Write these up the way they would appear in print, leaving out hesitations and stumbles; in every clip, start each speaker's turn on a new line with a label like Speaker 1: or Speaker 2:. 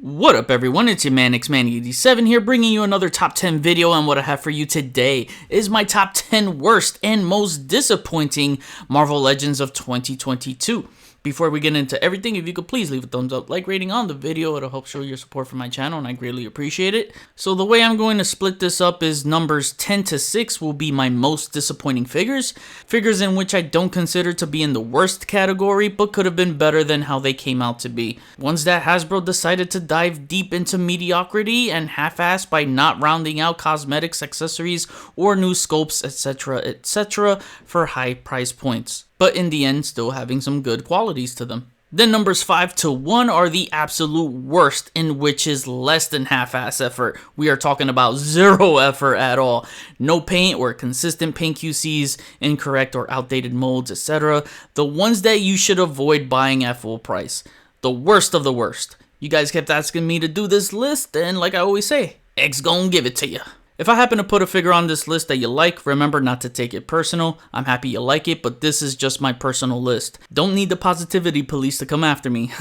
Speaker 1: What up everyone, it's your man ICEMAN87 here, bringing you another top 10 video, and what I have for you today is my top 10 worst and most disappointing Marvel Legends of 2022. Before we get into everything, if you could please leave a thumbs up, like rating on the video, it'll help show your support for my channel and I greatly appreciate it. So the way I'm going to split this up is numbers 10 to 6 will be my most disappointing figures in which I don't consider to be in the worst category, but could have been better than how they came out to be. Ones that Hasbro decided to dive deep into mediocrity and half-ass by not rounding out cosmetics, accessories, or new sculpts, etc. for high price points, but in the end still having some good qualities to them. Then numbers 5 to 1 are the absolute worst, in which is less than half-ass effort. We are talking about zero effort at all. No paint or consistent paint QCs, incorrect or outdated molds, etc. The ones that you should avoid buying at full price. The worst of the worst. You guys kept asking me to do this list, and like I always say, X gon' give it to you. If I happen to put a figure on this list that you like, remember not to take it personal. I'm happy you like it, but this is just my personal list. Don't need the positivity police to come after me.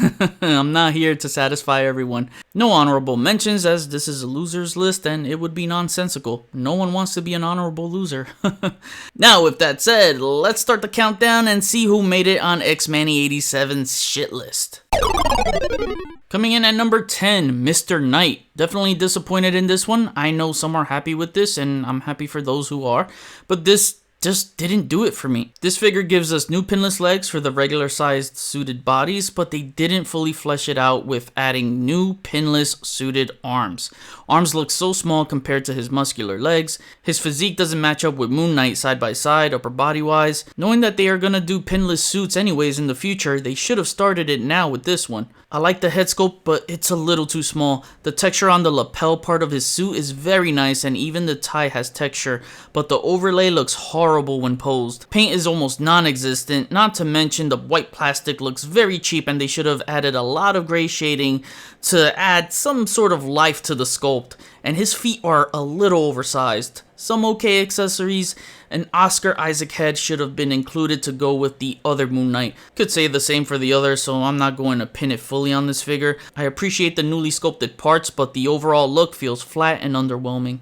Speaker 1: I'm not here to satisfy everyone. No honorable mentions, as this is a loser's list and it would be nonsensical. No one wants to be an honorable loser. Now, with that said, let's start the countdown and see who made it on ICEMAN87's shit list. Coming in at number 10, Mr. Knight. Definitely disappointed in this one. I know some are happy with this, and I'm happy for those who are, but this just didn't do it for me. This figure gives us new pinless legs for the regular sized suited bodies, but they didn't fully flesh it out with adding new pinless suited arms. Arms look so small compared to his muscular legs. His physique doesn't match up with Moon Knight side by side, upper body wise. Knowing that they are gonna do pinless suits anyways in the future, they should have started it now with this one. I like the head sculpt, but it's a little too small. The texture on the lapel part of his suit is very nice, and even the tie has texture, but the overlay looks horrible when posed. Paint is almost non-existent, not to mention the white plastic looks very cheap, and they should have added a lot of gray shading to add some sort of life to the sculpt. And his feet are a little oversized. Some okay accessories. An Oscar Isaac head should have been included to go with the other Moon Knight. Could say the same for the other, so I'm not going to pin it fully on this figure. I appreciate the newly sculpted parts, but the overall look feels flat and underwhelming.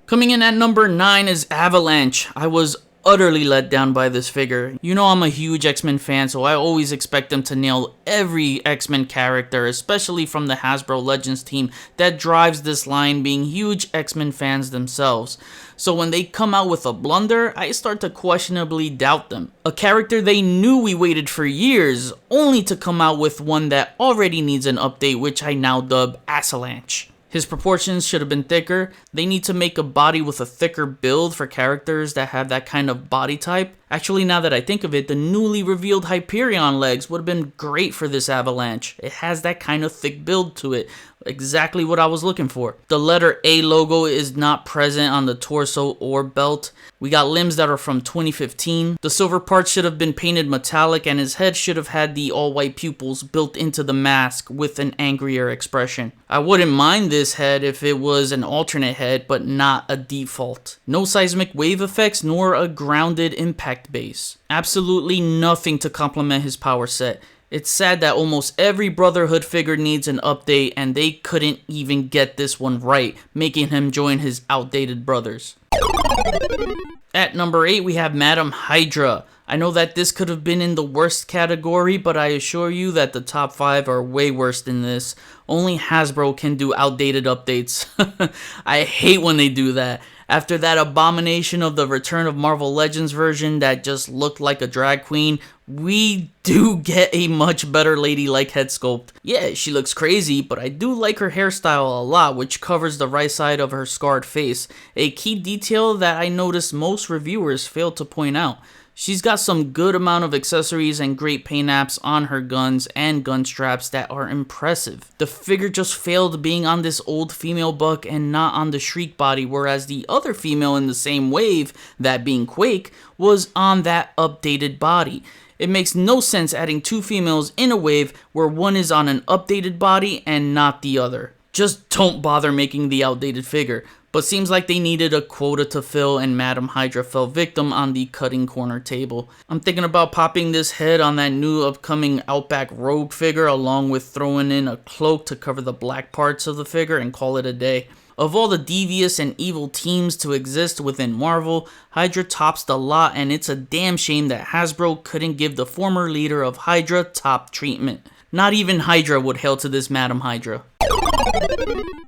Speaker 1: Coming in at number 9 is Avalanche. I was utterly let down by this figure. You know I'm a huge X-Men fan, so I always expect them to nail every X-Men character, especially from the Hasbro Legends team that drives this line, being huge X-Men fans themselves. So when they come out with a blunder, I start to questionably doubt them. A character they knew we waited for years, only to come out with one that already needs an update, which I now dub AVALANCHE. His proportions should have been thicker. They need to make a body with a thicker build for characters that have that kind of body type. Actually, now that I think of it, the newly revealed Hyperion legs would have been great for this Avalanche. It has that kind of thick build to it. Exactly what I was looking for. The letter A logo is not present on the torso or belt. We got limbs that are from 2015. The silver parts should have been painted metallic, and his head should have had the all-white pupils built into the mask with an angrier expression. I wouldn't mind this head if it was an alternate head, but not a default. No seismic wave effects nor a grounded impact base. Absolutely nothing to complement his power set. It's sad that almost every Brotherhood figure needs an update, and they couldn't even get this one right, making him join his outdated brothers. At number 8, we have Madam HYDRA. I know that this could have been in the worst category, but I assure you that the top 5 are way worse than this. Only Hasbro can do outdated updates. I hate when they do that. After that abomination of the Return of Marvel Legends version that just looked like a drag queen, we do get a much better ladylike head sculpt. Yeah, she looks crazy, but I do like her hairstyle a lot, which covers the right side of her scarred face. A key detail that I noticed most reviewers failed to point out. She's got some good amount of accessories and great paint apps on her guns and gun straps that are impressive. The figure just failed being on this old female buck and not on the Shriek body, whereas the other female in the same wave, that being Quake, was on that updated body. It makes no sense adding two females in a wave where one is on an updated body and not the other. Just don't bother making the outdated figure. But seems like they needed a quota to fill and Madam Hydra fell victim on the cutting corner table. I'm thinking about popping this head on that new upcoming Outback Rogue figure along with throwing in a cloak to cover the black parts of the figure and call it a day. Of all the devious and evil teams to exist within Marvel, Hydra tops the lot, and it's a damn shame that Hasbro couldn't give the former leader of Hydra top treatment. Not even Hydra would hail to this Madam Hydra.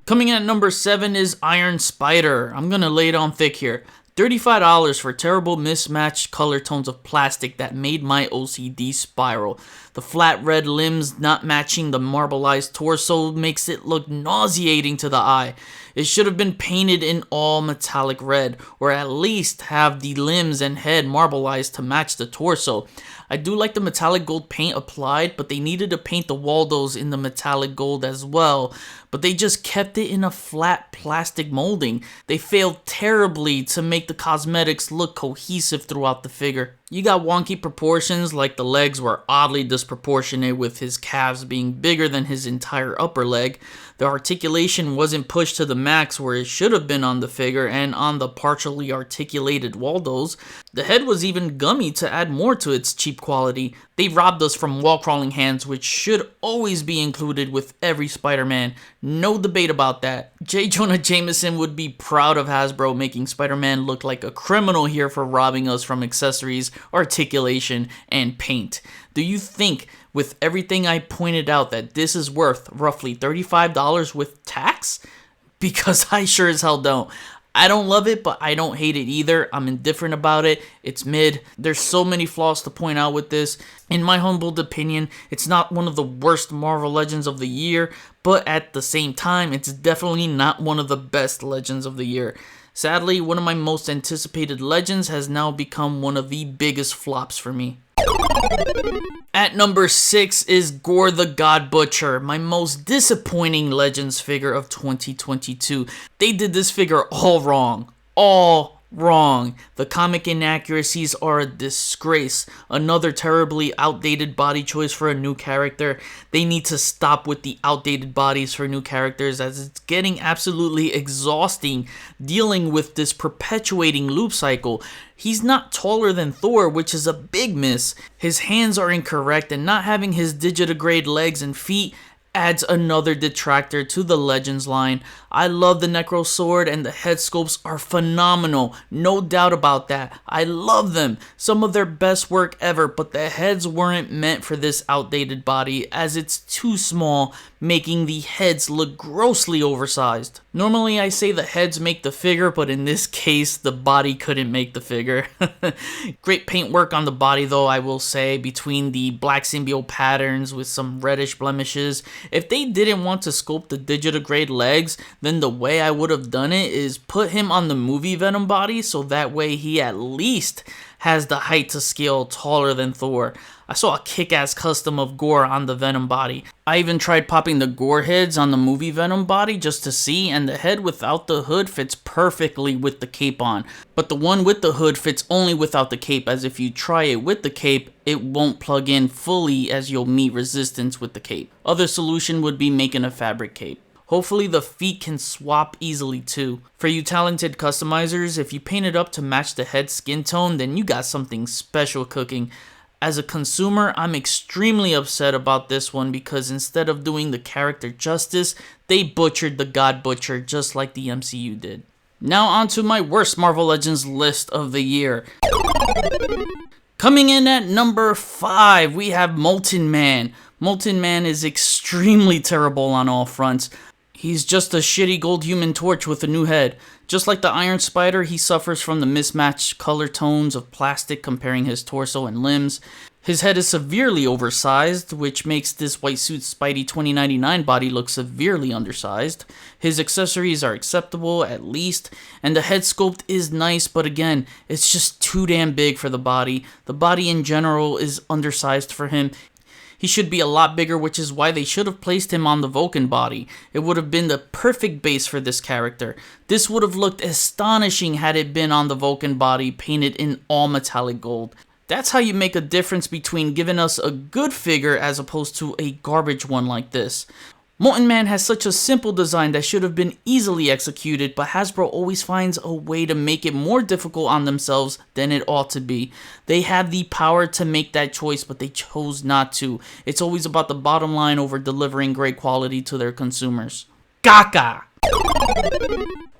Speaker 1: Coming in at number 7 is Iron Spider. I'm gonna lay it on thick here. $35 for terrible mismatched color tones of plastic that made my OCD spiral. The flat red limbs not matching the marbleized torso makes it look nauseating to the eye. It should have been painted in all metallic red, or at least have the limbs and head marbleized to match the torso. I do like the metallic gold paint applied, but they needed to paint the Waldos in the metallic gold as well. But they just kept it in a flat plastic molding. They failed terribly to make the cosmetics look cohesive throughout the figure. You got wonky proportions, like the legs were oddly disproportionate with his calves being bigger than his entire upper leg. The articulation wasn't pushed to the max where it should have been on the figure and on the partially articulated Waldos. The head was even gummy to add more to its cheap quality. They robbed us from wall-crawling hands, which should always be included with every Spider-Man. No debate about that. J. Jonah Jameson would be proud of Hasbro making Spider-Man look like a criminal here for robbing us from accessories, articulation, and paint. Do you think, with everything I pointed out, that this is worth roughly $35 with tax? Because I sure as hell don't. I don't love it, but I don't hate it either. I'm indifferent about it. It's mid. There's so many flaws to point out with this. In my humbled opinion, it's not one of the worst Marvel Legends of the year, but at the same time, it's definitely not one of the best Legends of the year. Sadly, one of my most anticipated Legends has now become one of the biggest flops for me. At number 6 is GORR the God Butcher, my most disappointing Legends figure of 2022. They did this figure all wrong. All wrong. The comic inaccuracies are a disgrace. Another terribly outdated body choice for a new character. They need to stop with the outdated bodies for new characters, as it's getting absolutely exhausting dealing with this perpetuating loop cycle. He's not taller than Thor, which is a big miss. His hands are incorrect, and not having his digitigrade legs and feet adds another detractor to the Legends line. I love the Necro Sword, and the head sculpts are phenomenal, no doubt about that. I love them, some of their best work ever, but the heads weren't meant for this outdated body, as it's too small, making the heads look grossly oversized. Normally I say the heads make the figure, but in this case the body couldn't make the figure. Great paint work on the body though, I will say, between the black symbiote patterns with some reddish blemishes. If they didn't want to sculpt the digitigrade legs, then the way I would have done it is put him on the movie Venom body, so that way he at least has the height to scale taller than Thor. I saw a kick-ass custom of GORR on the Venom body. I even tried popping the GORR heads on the movie Venom body just to see, and the head without the hood fits perfectly with the cape on. But the one with the hood fits only without the cape, as if you try it with the cape, it won't plug in fully, as you'll meet resistance with the cape. Other solution would be making a fabric cape. Hopefully the feet can swap easily too. For you talented customizers, if you paint it up to match the head skin tone, then you got something special cooking. As a consumer, I'm extremely upset about this one because instead of doing the character justice, they butchered the God Butcher just like the MCU did. Now on to my worst Marvel Legends list of the year. Coming in at number 5, we have Molten Man. Molten Man is extremely terrible on all fronts. He's just a shitty gold Human Torch with a new head. Just like the Iron Spider, he suffers from the mismatched color tones of plastic comparing his torso and limbs. His head is severely oversized, which makes this white suit Spidey 2099 body look severely undersized. His accessories are acceptable, at least, and the head sculpt is nice, but again, it's just too damn big for the body. The body in general is undersized for him. He should be a lot bigger, which is why they should have placed him on the Vulcan body. It would have been the perfect base for this character. This would have looked astonishing had it been on the Vulcan body, painted in all metallic gold. That's how you make a difference between giving us a good figure as opposed to a garbage one like this. Molten Man has such a simple design that should have been easily executed, but Hasbro always finds a way to make it more difficult on themselves than it ought to be. They have the power to make that choice, but they chose not to. It's always about the bottom line over delivering great quality to their consumers. Caca!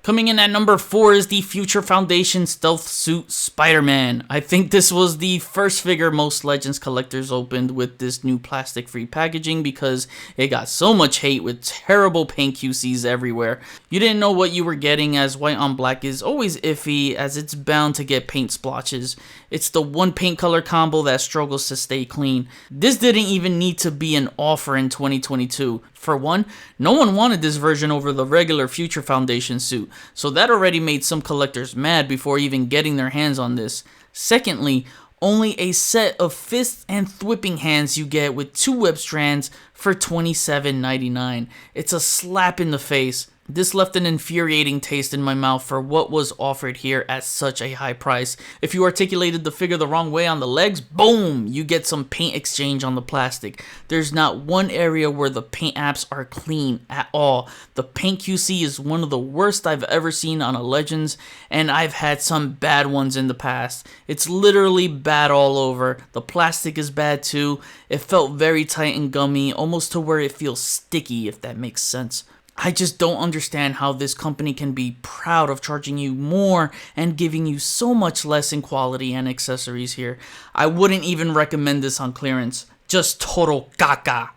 Speaker 1: Coming in at number 4 is the Future Foundation Stealth Suit Spider-Man. I think this was the first figure most Legends collectors opened with this new plastic-free packaging because it got so much hate with terrible paint QCs everywhere. You didn't know what you were getting, as white on black is always iffy as it's bound to get paint splotches. It's the one paint color combo that struggles to stay clean. This didn't even need to be an offer in 2022. For one, no one wanted this version over the regular Future Foundation suit, so that already made some collectors mad before even getting their hands on this. Secondly, only a set of fists and thwipping hands you get with 2 web strands for $27.99. It's a slap in the face. This left an infuriating taste in my mouth for what was offered here at such a high price. If you articulated the figure the wrong way on the legs, boom, you get some paint exchange on the plastic. There's not one area where the paint apps are clean at all. The paint QC is one of the worst I've ever seen on a Legends, and I've had some bad ones in the past. It's literally bad all over. The plastic is bad too. It felt very tight and gummy, almost to where it feels sticky, if that makes sense. I just don't understand how this company can be proud of charging you more and giving you so much less in quality and accessories here. I wouldn't even recommend this on clearance. Just total caca.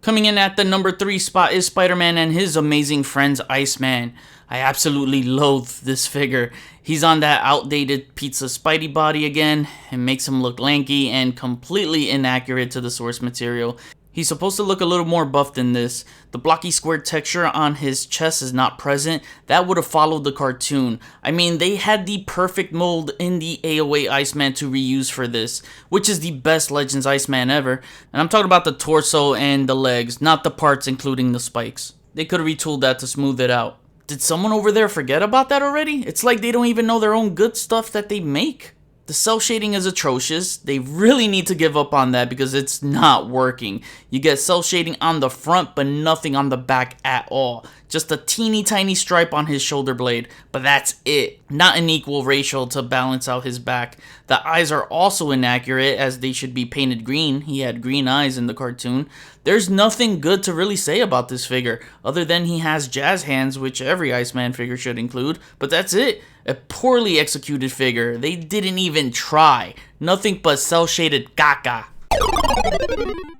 Speaker 1: Coming in at the number 3 spot is Spider-Man and his amazing friends Iceman. I absolutely loathe this figure. He's on that outdated pizza Spidey body again. It makes him look lanky and completely inaccurate to the source material. He's supposed to look a little more buff than this. The blocky square texture on his chest is not present. That would have followed the cartoon. I mean, they had the perfect mold in the AOA Iceman to reuse for this, which is the best Legends Iceman ever. And I'm talking about the torso and the legs, not the parts including the spikes. They could have retooled that to smooth it out. Did someone over there forget about that already? It's like they don't even know their own good stuff that they make. The cell shading is atrocious. They really need to give up on that because it's not working. You get cell shading on the front but nothing on the back at all. Just a teeny tiny stripe on his shoulder blade, but that's it. Not an equal ratio to balance out his back. The eyes are also inaccurate as they should be painted green. He had green eyes in the cartoon. There's nothing good to really say about this figure other than he has jazz hands, which every Iceman figure should include, but that's it. A poorly executed figure. They didn't even try. Nothing but cel-shaded caca.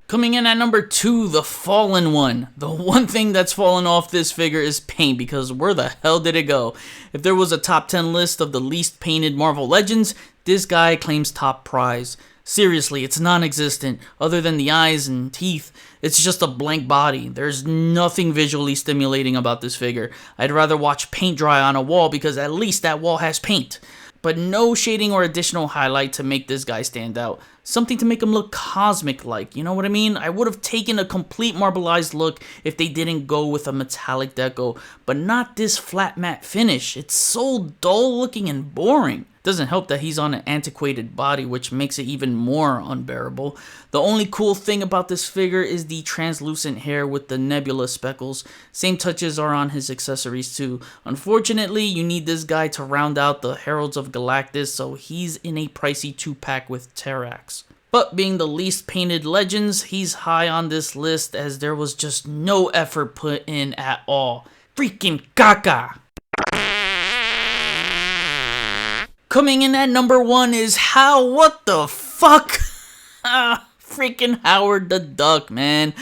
Speaker 1: Coming in at number 2, the Fallen One. The one thing that's fallen off this figure is paint, because where the hell did it go? If there was a top 10 list of the least painted Marvel Legends, this guy claims top prize. Seriously, it's non-existent. Other than the eyes and teeth, it's just a blank body. There's nothing visually stimulating about this figure. I'd rather watch paint dry on a wall because at least that wall has paint. But no shading or additional highlight to make this guy stand out. Something to make him look cosmic-like, you know what I mean? I would have taken a complete marbleized look if they didn't go with a metallic deco, but not this flat matte finish. It's so dull looking and boring. Doesn't help that he's on an antiquated body, which makes it even more unbearable. The only cool thing about this figure is the translucent hair with the nebula speckles. Same touches are on his accessories too. Unfortunately, you need this guy to round out the Heralds of Galactus, so he's in a pricey 2-pack with Terrax. But being the least painted Legends, he's high on this list as there was just no effort put in at all. Freaking caca! Coming in at number 1 is what the fuck? Freaking Howard the Duck, man.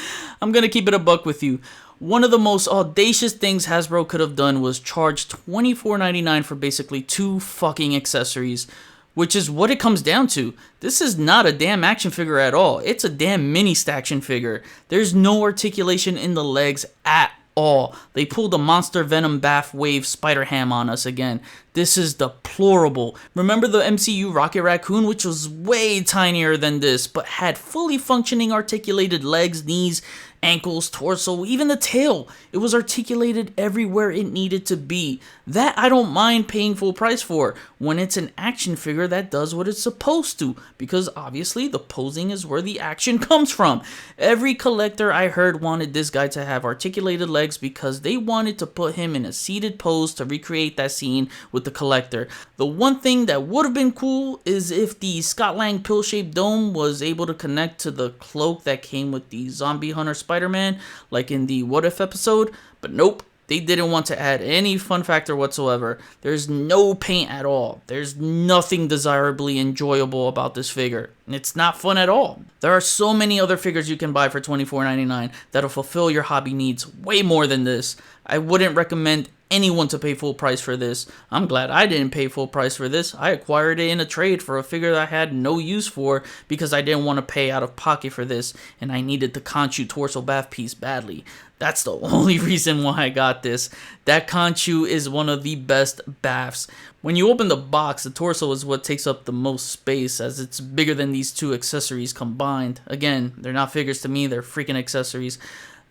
Speaker 1: I'm gonna keep it a buck with you. One of the most audacious things Hasbro could have done was charge $24.99 for basically 2 fucking accessories, which is what it comes down to. This is not a damn action figure at all. It's a damn mini-staction figure. There's no articulation in the legs at all. They pulled a Monster Venom Bath Wave Spider-Ham on us again. This is deplorable. Remember the MCU Rocket Raccoon, which was way tinier than this, but had fully functioning articulated legs, knees, ankles, torso, even the tail. It was articulated everywhere it needed to be. That I don't mind paying full price for when it's an action figure that does what it's supposed to, because obviously the posing is where the action comes from. Every collector I heard wanted this guy to have articulated legs because they wanted to put him in a seated pose to recreate that scene with the collector. The one thing that would have been cool is if the Scott Lang pill-shaped dome was able to connect to the cloak that came with the Zombie Hunter Spider-Man, like in the What If episode, but nope. They didn't want to add any fun factor whatsoever. There's no paint at all. There's nothing desirably enjoyable about this figure. It's not fun at all. There are so many other figures you can buy for $24.99 that'll fulfill your hobby needs way more than this. I wouldn't recommend anyone to pay full price for this. I'm glad I didn't pay full price for this. I acquired it in a trade for a figure that I had no use for because I didn't want to pay out of pocket for this, and I needed the Conchu torso bath piece badly. That's the only reason why I got this. That Conchu is one of the best baths. When you open the box, the torso is what takes up the most space, as it's bigger than these two accessories combined. Again, they're not figures to me, they're freaking accessories.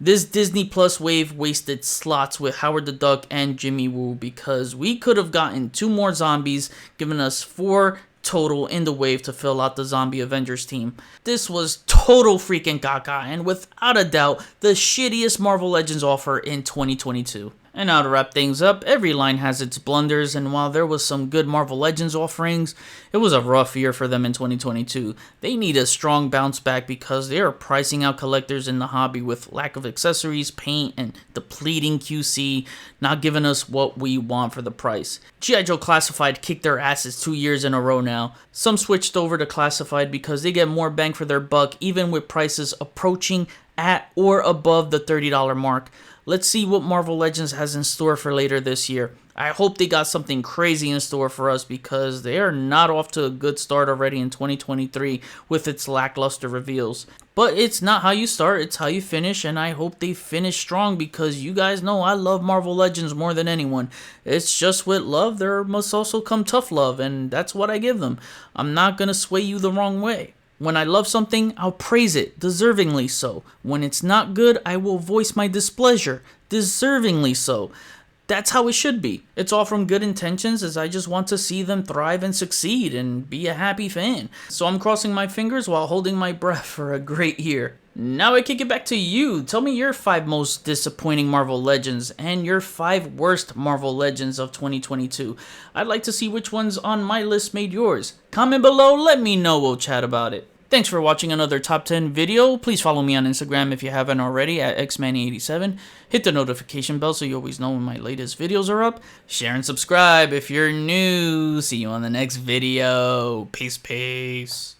Speaker 1: This Disney Plus wave wasted slots with Howard the Duck and Jimmy Woo because we could have gotten 2 more zombies, giving us 4 total in the wave to fill out the Zombie Avengers team. This was total freaking gaga and without a doubt the shittiest Marvel Legends offer in 2022. And now to wrap things up, every line has its blunders, and while there was some good Marvel Legends offerings, it was a rough year for them in 2022. They need a strong bounce back because they are pricing out collectors in the hobby with lack of accessories, paint, and depleting QC, not giving us what we want for the price. G.I. Joe Classified kicked their asses 2 years in a row now. Some switched over to Classified because they get more bang for their buck even with prices approaching at or above the $30 mark. Let's see what Marvel Legends has in store for later this year. I hope they got something crazy in store for us because they are not off to a good start already in 2023 with its lackluster reveals. But it's not how you start, it's how you finish, and I hope they finish strong because you guys know I love Marvel Legends more than anyone. It's just with love, there must also come tough love, and that's what I give them. I'm not gonna sway you the wrong way. When I love something, I'll praise it, deservingly so. When it's not good, I will voice my displeasure, deservingly so. That's how it should be. It's all from good intentions, as I just want to see them thrive and succeed and be a happy fan. So I'm crossing my fingers while holding my breath for a great year. Now I kick it back to you. Tell me your 5 most disappointing Marvel Legends and your 5 worst Marvel Legends of 2022. I'd like to see which ones on my list made yours. Comment below, let me know, we'll chat about it. Thanks for watching another Top 10 video. Please follow me on Instagram if you haven't already at xmanny87. Hit the notification bell so you always know when my latest videos are up. Share and subscribe if you're new. See you on the next video. Peace, peace.